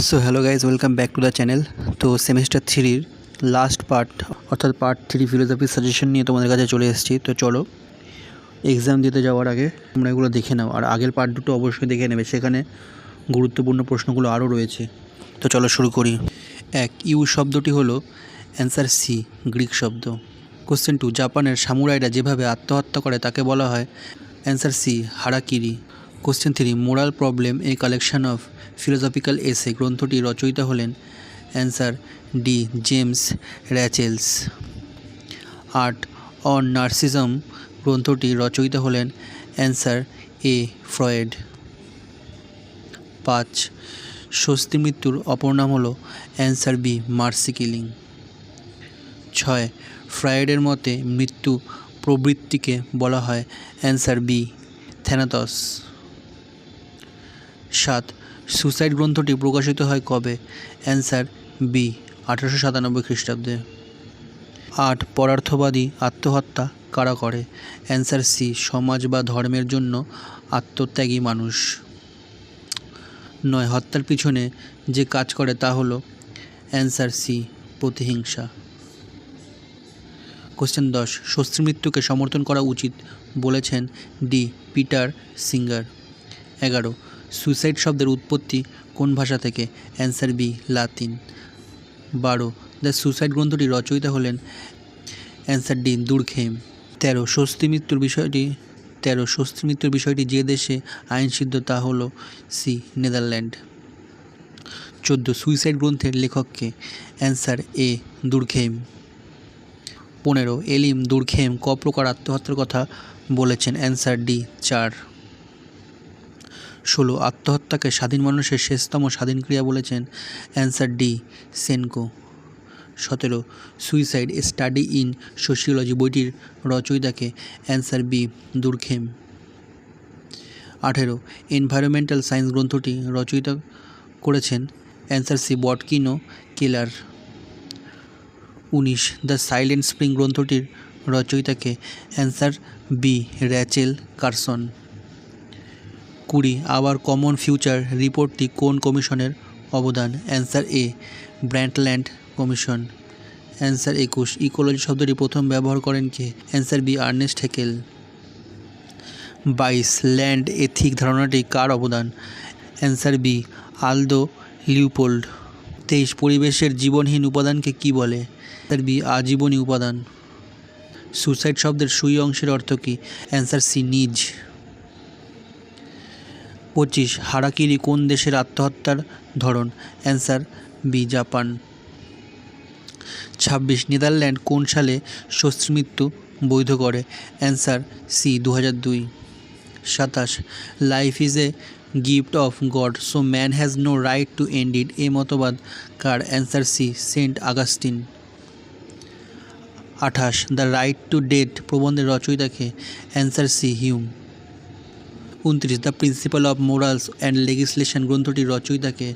So hello guys, welcome back to the channel. তো semester থ্রির last part অর্থাৎ part 3 ফিলোসফির suggestion নিয়ে তোমাদের কাছে চলে এসেছি। তো চলো, এক্সাম দিতে যাওয়ার আগে তোমরা এগুলো দেখে নাও, আর আগের পার্ট দুটো অবশ্যই দেখে নেবে, সেখানে গুরুত্বপূর্ণ প্রশ্নগুলো আরও রয়েছে। তো চলো শুরু করি। ইউ শব্দটি হলো অ্যান্সার সি, গ্রিক শব্দ। কোশ্চেন 2, জাপানের সামুরাইরা যেভাবে আত্মহত্যা করে তাকে বলা হয় answer C, harakiri. Question 3, moral problem a collection of philosophical essay গ্রন্থটি রচয়িতা হলেন answer D, James Rachels. 8, on narcissism গ্রন্থটি রচয়িতা হলেন অ্যান্সার এ, ফ্রয়েড। 5, স্বস্তি মৃত্যুর অপর নাম হলো অ্যান্সার বি, মার্সি কিলিং। 6, ফ্রয়েডের মতে মৃত্যু প্রবৃত্তিকে বলা হয় অ্যান্সার বি, থ্যানাতস। 7, সুসাইড গ্রন্থটি প্রকাশিত হয় কবে অ্যান্সার বি, 1897 খ্রিস্টাব্দে। 8, পরার্থবাদী আত্মহত্যা কারা করে অ্যান্সার সি, সমাজ বা ধর্মের জন্য আত্মত্যাগী মানুষ। 9, হত্যার পিছনে যে কাজ করে তা হলো অ্যান্সার সি, প্রতিহিংসা। কোশ্চেন 10, স্বস্তি মৃত্যুকে সমর্থন করা উচিত বলেছেন ডি, পিটার সিঙ্গার। 11, সুইসাইড শব্দের উৎপত্তি কোন ভাষা থেকে অ্যান্সার বি, লাতিন। 12, দ্য সুইসাইড গ্রন্থটি রচয়িতা হলেন অ্যান্সার ডি, দুর্খেম। 13, স্বস্তি মৃত্যুর বিষয়টি যে দেশে আইনসিদ্ধ তা হলো সি, নেদারল্যান্ড। 14, সুইসাইড গ্রন্থের লেখককে অ্যান্সার এ, দুর্খেম। 15, এলিম দুর্খেম ক প্রকার আত্মহত্যার কথা বলেছেন অ্যান্সার ডি, 4। 16, আত্মহত্যাকে স্বাধীন মানুষের শেষতম স্বাধীন ক্রিয়া বলেছেন অ্যান্সার ডি, সেনকো। 17, suicide a study in sociology বইটির রচয়িতাকে answer B, Durkheim. 18, environmental science গ্রন্থটি রচয়িতা করেছেন অ্যান্সার সি, বটকিন ও কেলার। 19, দ্য সাইলেন্ট স্প্রিং গ্রন্থটির রচয়িতাকে answer B, Rachel Carson. 20, our common future রিপোর্টটি কোন কমিশনের অবদান answer A, Brundtland commission. Answer 21, ecology শব্দটি প্রথম ব্যবহার করেন কে answer B, Ernst Haeckel. 22, land ethic ধারণাটি কার অবদান অ্যান্সার বি, আলদো লিওপোল্ড। 23, পরিবেশের জীবনহীন উপাদানকে কি বলে অ্যান্সার বি, আজীবনী উপাদান। সুসাইড শব্দের সুই অংশের অর্থ কী অ্যান্সার সি, নিজ। 25, হারাকিরি কোন দেশের আত্মহত্যার ধরন অ্যান্সার বি, জাপান। 26, নেদারল্যান্ড কোন সালে স্বস্তি মৃত্যু বৈধ করে answer C, 2002। 27, life is a gift of God so man has no right to end it এ মতবাদ কার answer C, Saint Augustine. 28, the right to death প্রবন্ধের রচয়িতাকে answer C, Hume. 29, the principle of morals and legislation গ্রন্থটির রচয়িতাকে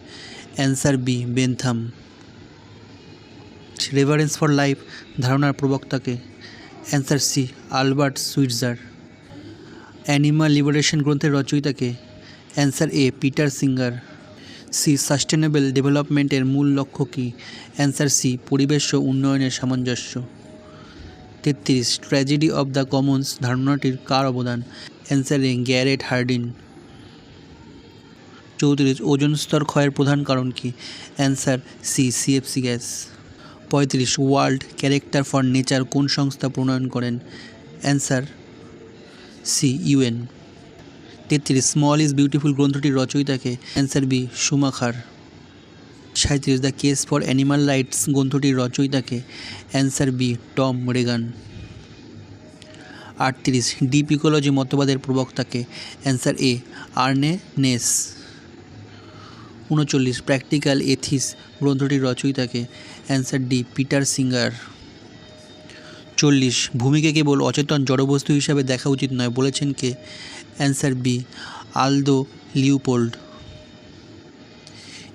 answer B, Bentham. Reverence for life ধারণার প্রবক্তাকে answer C, Albert Schweitzer. Animal liberation গ্রন্থের রচয়িতাকে answer A, Peter Singer. C, sustainable ডেভেলপমেন্টের মূল লক্ষ্য কী অ্যান্সার সি, পরিবেশ ও উন্নয়নের সামঞ্জস্য। 33, ট্র্যাজেডি অব দ্য কমন্স ধারণাটির কার অবদান answer A, Garrett Hardin. 34, ozone স্তর ক্ষয়ের প্রধান কারণ কী answer C, CFC gas. 35, world character for nature কোন সংস্থা প্রণয়ন করেন answer C, UN. 33, small is beautiful গ্রন্থটির রচয়িতাকে answer B, Schumacher. 37, the case for animal rights গ্রন্থটির রচয়িতাকে answer B, Tom Regan. 38, deep ecology মতবাদের প্রবক্তাকে অ্যান্সার এ, আর্নে নেস। 39, প্র্যাকটিক্যাল এথিস গ্রন্থটির রচয়িতাকে অ্যান্সার ডি, পিটার সিঙ্গার। 40, ভূমিকে কেবল অচেতন জড়বস্তু হিসাবে দেখা উচিত নয় বলেছেন কে answer B, Aldo Leopold.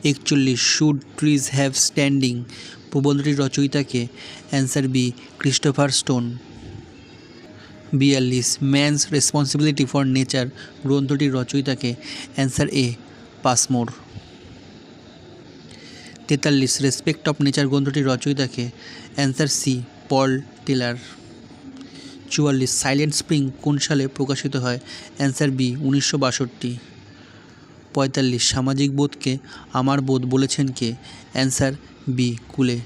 41, should trees have standing প্রবন্ধটির রচয়িতাকে answer B, Christopher Stone. 42, man's responsibility for nature গ্রন্থটির রচয়িতাকে answer A, Passmore. 43 respect of nature গ্রন্থটির রচয়িতাকে? Answer C Paul Taylor. 44 silent spring কোন সালে প্রকাশিত হয়? Answer B 1962। 45 সামাজিক বোধকে আমার বোধ বলেছেন কে? অ্যান্সার বি কুলে।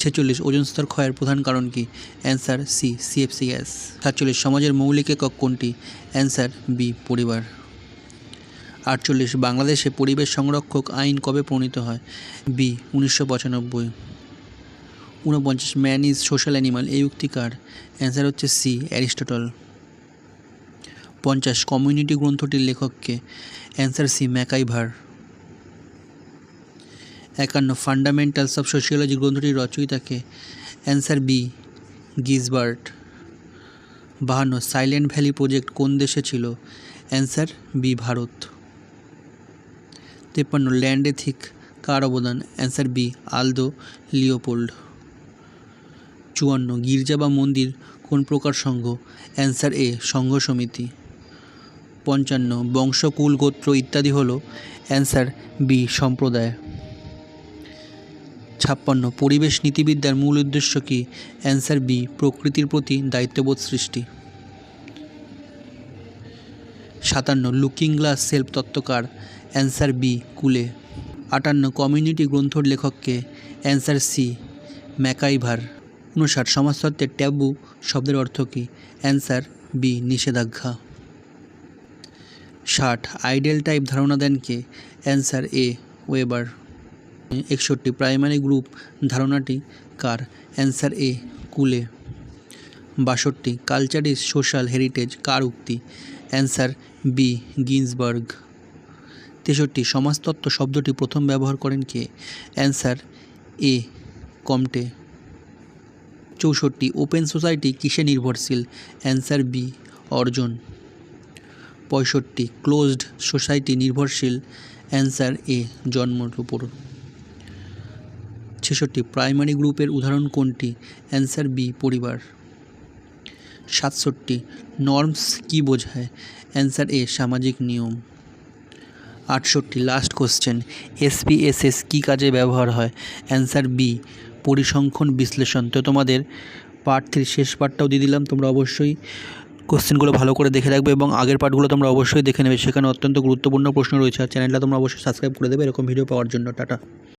46 ওজোন স্তর ক্ষয়ের প্রধান কারণ কি? Answer C CFC gas. 47 সমাজের মৌলিক একক কোনটি? অ্যান্সার বি পরিবার। 48 বাংলাদেশে পরিবেশ সংরক্ষক আইন কবে প্রণীত হয়? B 1995। 49 man is social animal এই উক্তি কার? অ্যান্সার হচ্ছে সি অ্যারিস্টটল। 50 কমিউনিটি গ্রন্থটির লেখককে? Answer C MacIver. 51 fundamentals of sociology গ্রন্থটির রচয়িতাকে? Answer B Gisbert. 52 silent valley project কোন দেশে ছিল? Answer B Bharat. 53 land ethic কার অবদান? Answer B Aldo Leopold. 54 গির্জা বা মন্দির কোন প্রকার সংঘ? অ্যান্সার এ সংঘ সমিতি। 55 বংশ কুল গোত্র ইত্যাদি হলো? অ্যান্সার বি সম্প্রদায়। 56 পরিবেশ নীতিবিদ্যার মূল উদ্দেশ্য কী? অ্যান্সার বি প্রকৃতির প্রতি দায়িত্ববোধ সৃষ্টি। 57 লুকিং গ্লাস সেলফ তত্ত্বকার? Answer B Cooley. 58 কমিউনিটি গ্রন্থর লেখককে? Answer C MacIver. 59 সমাজতত্ত্বের ট্যাবু শব্দের অর্থ কী? অ্যান্সার বি নিষেধাজ্ঞা। 60 আইডেল টাইপ ধারণা দেন কে? Answer A Weber. 61 primary group ধারণাটি কার? Answer A Cooley. 62 culture is social heritage কার উক্তি? Answer B Ginsberg. 63 সমাজতত্ত্ব শব্দটি প্রথম ব্যবহার করেন কে? অ্যান্সার এ কমটে। 64 ওপেন সোসাইটি কিসে নির্ভরশীল? অ্যান্সার বি অর্জন। 65 ক্লোজড সোসাইটি নির্ভরশীল? অ্যান্সার এ জন্মের উপর। 66 প্রাইমারি গ্রুপের উদাহরণ কোনটি? অ্যান্সার বি পরিবার। 67 নর্মস কি বোঝায়? অ্যান্সার এ সামাজিক নিয়ম। 68 লাস্ট কোশ্চেন এসপিএসএস কী কাজে ব্যবহার হয়? অ্যান্সার বি পরিসংখ্যান বিশ্লেষণ। তো তোমাদের পার্ট 3 শেষ পার্টটাও দিয়ে দিলাম, তোমরা অবশ্যই কোশ্চেনগুলো ভালো করে দেখে রাখবে এবং আগের পার্টগুলো তোমরা অবশ্যই দেখে নেবে, সেখানে অত্যন্ত গুরুত্বপূর্ণ প্রশ্ন রয়েছে। আর চ্যানেলটা তোমরা অবশ্যই সাবস্ক্রাইব করে দেবে এরকম ভিডিও পাওয়ার জন্য। টাটা।